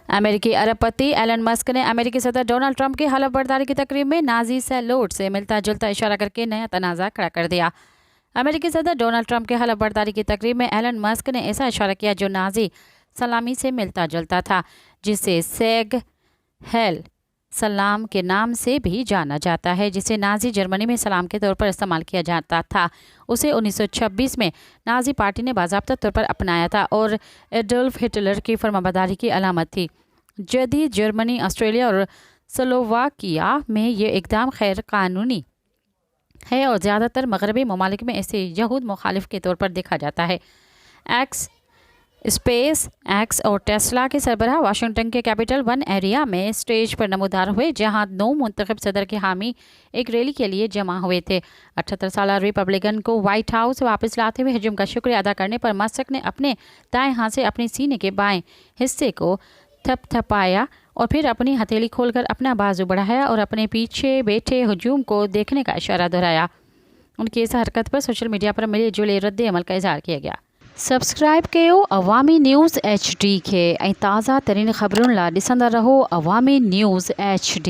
अमेरिकी अरबपति Elon Musk ने अमेरिकी सदर डोनाल्ड ट्रंप की हलफ बर्दारी की तकरीब में नाजी सैल्यूट से मिलता जुलता इशारा करके नया तनाज़ा खड़ा कर दिया। अमेरिकी सदर डोनाल्ड ट्रंप के हलफ बर्दारी की तकरीब में एलन मस्क ने ऐसा इशारा किया जो नाजी सलामी से मिलता जुलता था, जिसे सेग हेल सलाम के नाम से भी जाना जाता है, जिसे नाजी जर्मनी में सलाम के तौर पर इस्तेमाल किया जाता था। उसे 1926 में नाजी पार्टी ने बाज़ाब्ता तौर पर अपनाया था और एडोल्फ हिटलर की फरमाबरदारी की अलामत थी। जदीद जर्मनी, ऑस्ट्रेलिया और स्लोवाकिया में ये इक़दाम गैर कानूनी है और ज़्यादातर मगरबी ममालिक में इसे यहूद मुखालिफ के तौर पर देखा जाता है। स्पेस एक्स और टेस्ला के सरबराह वाशिंगटन के कैपिटल वन एरिया में स्टेज पर नमूदार हुए, जहां 9 मुंतखब सदर के हामी एक रैली के लिए जमा हुए थे। 78 साला रिपब्लिकन को व्हाइट हाउस वापस लाते हुए हजूम का शुक्रिया अदा करने पर मस्क ने अपने दाएं हाथ से अपने सीने के बाएं हिस्से को थपथपाया और फिर अपनी हथेली खोलकर अपना बाजू बढ़ाया और अपने पीछे बैठे हजूम को देखने का इशारा दोहराया। उनकी इस हरकत पर सोशल मीडिया पर मिले जुले रद्द अमल का इजहार किया गया। सब्सक्राइब कयो अवामी न्यूज़ HD के ऐं ताज़ा तरीन ख़बरुनि लाइ ॾिसंदा रहो अवामी न्यूज़ HD।